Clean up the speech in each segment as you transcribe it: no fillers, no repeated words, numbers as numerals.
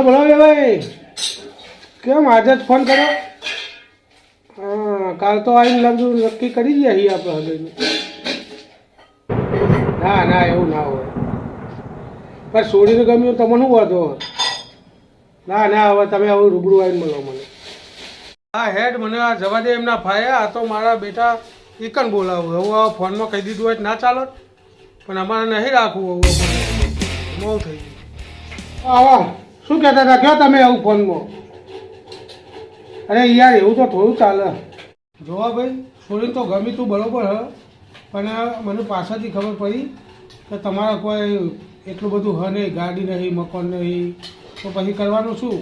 બોલો ભાઈ, કેમ આજે જ ફોન કર્યો? હા, કાલ તો આવીને લગ્ન નક્કી કરી દઈએ અહીં આપણે હગીનું. ના ના, એવું ના હોય. પણ છોડીને ગમ્યું તમને શું વાંધો? ના ના, હવે તમે હવે રૂબરૂ આવીને મળો મને. હા હેડ, મને આ જવા દે એમના ભાઈ. આ તો મારા બેટા એકન બોલાવું. હવે આ ફોનમાં કહી દીધું હોય ના ચાલો, પણ અમારે નહીં રાખવું. હવે બહુ થઈ ગયું. હા, શું કહેતા હતા? કહો તમે આવું ફોનમાં. અરે યાર, એવું તો થોડું ચાલે. જોવા ભાઈ, છોડીને તો ગમી તું બરોબર હ, પણ મને પાછળથી ખબર પડી કે તમારા કોઈ એટલું બધું હ નહીં, ગાડી નહીં, મકાન નહીં, તો પછી કરવાનું શું?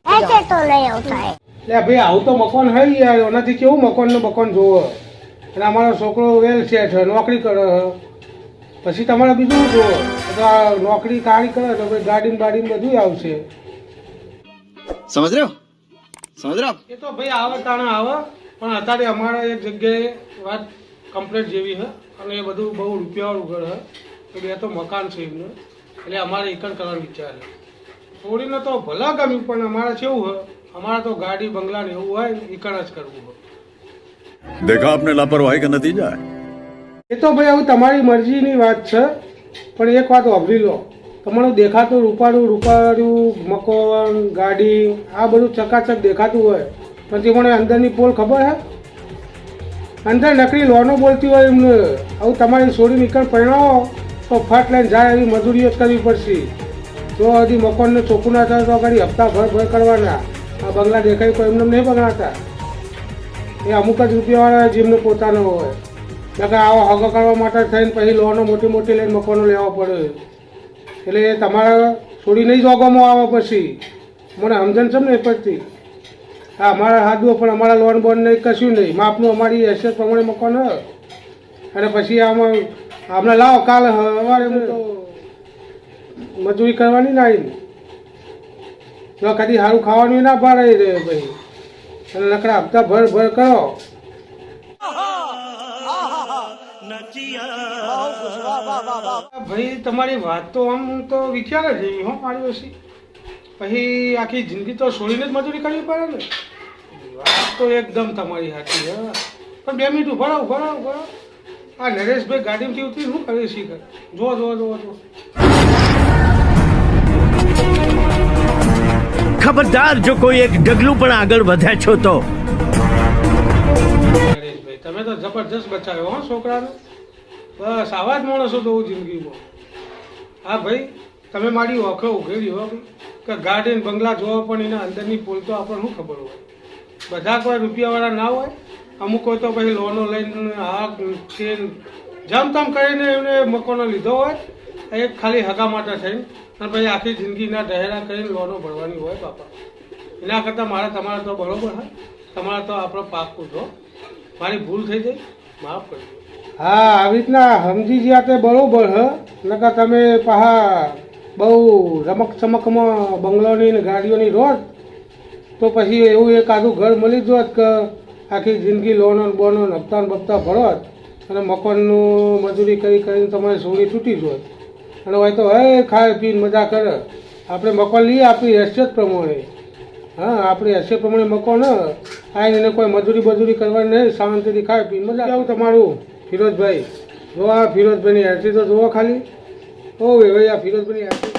એટલે ભાઈ, આવું તો મકાન હે યાર, એનાથી કેવું મકાનનું મકાન જોવે. અને અમારો છોકરો વેલ સેટ છે, નોકરી કરે છે. પછી તમારે બીજું જોવો તો આ નોકરી કાળી કરે તો ભાઈ ગાડીને બાડીને બધું આવશે. સમજ રહ્યો? સમજ રહ્યો? એ તો ભાઈ આવે તાણે આવે, પણ અત્યારે અમારા એક જગ્યાએ વાત કમ્પ્લેટ જેવી છે અને એ બધું બહુ રૂપિયાવાળું ઘર છે. બે તો મકાન છે એમને, એટલે અમારે એકણ કરવાનો વિચાર છે. છોડીને તો ભલા ગમ્યું, પણ અમારે કેવું હોય, અમારે તો ગાડી બંગલા ને એવું હોય, એકણ જ કરવું હોય. देखा आपने लापरवाही का नतीजा है। એ તો ભાઈ હવે તમારી મરજીની વાત છે, પણ એક વાત વાપરી લો. તમારું દેખાતું રૂપાળું મકાન, ગાડી, આ બધું ચકાચક દેખાતું હોય, પણ તે મને અંદરની પોલ ખબર હે? અંદર નકલી લોનો બોલતી હોય એમને. આવું તમારી છોડી નીકળ પરિણામો તો ફટ લઈને જાય એવી મજૂરીઓ જ કરવી પડશે. જો હજી મકાનને ચોખ્ખું ના થાય તો ઘડી હપ્તા ભર કરવાના. આ બંગલા દેખાય કોઈ એમને નહીં બનાવતા. એ અમુક જ રૂપિયાવાળા જેમને પોતાનો હોય. નકર આવો હગો કરવા માટે થઈને પછી લોનો મોટી મોટી લઈને મકાનો લેવા પડે. એટલે એ તમારા છોડી નહીં જોગવામાં આવે પછી. મને સમજણ છે ને એ પડતી. હા, અમારા હાથું, પણ અમારા લોન બોન નહીં, કશું નહીં. માપનું અમારી હેસિયત પ્રમાણે મકાન હોય. અને પછી આમાં આપણે લાવો કાલે સવારે તો મજૂરી કરવાની ના આવીને. જો કદી સારું ખાવાનું ના પાડે રે ભાઈ. અને નકરા હપ્તા ભર કરો. ભાઈ તમારી વાત તો આમ તો વિચાર જ એવી હો મારી ઓછી. પછી આખી જિંદગી તો છોડીને જ મજૂરી કરવી પડે ને. વાત તો એકદમ તમારી સાચી હે, પણ 2 મિનિટ ભરાવ. આ નરેશભાઈ ગાડીમાંથી ઉતરી શું કરે શીખર? જો ખબરદાર, જો કોઈ એક ડગલું પણ આગળ વધે છો તો. નરેશભાઈ, તમે તો જબરજસ્ત બચાવ્યો હો છોકરાને. બસ આવા જ માણસો તો જિંદગીમાં. હા ભાઈ, તમે મારી ઓખો ઉઘેડી હો કે ગાર્ડન બંગલા જોવા, પણ એના અંદરની પોલ તો આપણને શું ખબર હોય. બધા કોઈ રૂપિયાવાળા ના હોય. અમુક હોય તો પછી લોનો લઈને આ ચેન જમ તમ કરીને એમને મકાનો લીધો હોય, એક ખાલી હગા માટે થઈને, અને પછી આખી જિંદગીના દહેરા કરીને લોનો ભરવાની હોય બાપા. એના કરતાં તમારે તો બરોબર હા, તમારે તો આપણો પાકું છો. મારી ભૂલ થઈ જાય, માફ કરજો. હા, આવી રીતના સમજી ગયા તે બરોબર હ. નકર તમે પાહા બહુ રમક ચમકમાં બંગલોની ને ગાડીઓની રોડ, તો પછી એવું એક આધું ઘર મળી જોત કે આખી જિંદગી લોન બોનો હપ્તા બપ્તા ભરોત અને મકાનનું મજૂરી કરીને તમારી સોળી તૂટી જોત. અને હોય તો હે ખાય પીને મજા કરે. આપણે મકાન લઈએ આપણી હેસિયત પ્રમાણે. હા, આપણી હેસિયત પ્રમાણે મકાન આવીને એને કોઈ મજૂરી કરવાની નહીં, શાંતિથી ખાય પીને મજા. આવું તમારું ફિરોજભાઈ, જો આ ફિરોજભાઈની હેરતી તો જુઓ ખાલી. ઓ ભાઈ, આ ફિરોજભાઈની હેરતી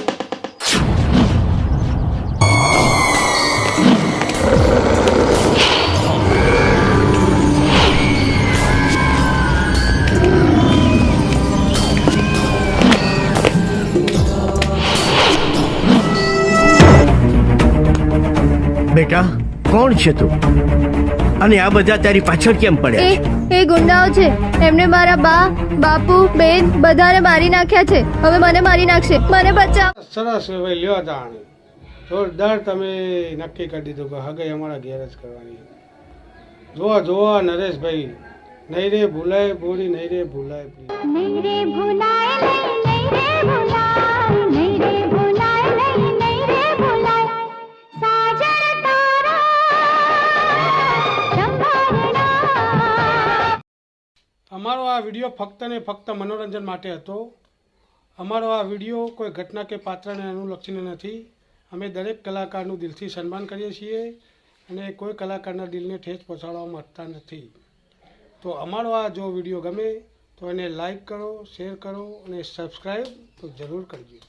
બેટા, કોણ છે તું? અને આ બધા તારી પાછળ કેમ પડ્યા? એ ગુંડાઓ છે. એમને મારા બા, બાપુ, બેન બધાને મારી નાખ્યા છે. હવે મને મારી નાખશે. મને બચાવ. સરસ ભાઈ, લ્યો તાણી. જોરદાર તમે નક્કી કરી દીધું કે હગાઈ અમારા ઘેર જ કરવાની. જુઓ નરેશભાઈ, નહીં રે ભૂલાય પૂરી, નહીં રે ભૂલાય અમારો આ વિડીયો ફક્ત ને ફક્ત મનોરંજન માટે હતો. અમારો આ વિડીયો કોઈ ઘટના કે પાત્રને અનુલક્ષીને નથી. અમે દરેક કલાકારનું દિલથી સન્માન કરીએ છીએ અને કોઈ કલાકારના દિલને ઠેસ પહોંચાડવા માંગતા નથી. તો અમારો આ જો વિડીયો ગમે તો એને લાઈક કરો, શેર કરો અને સબસ્ક્રાઈબ તો જરૂર કરજો.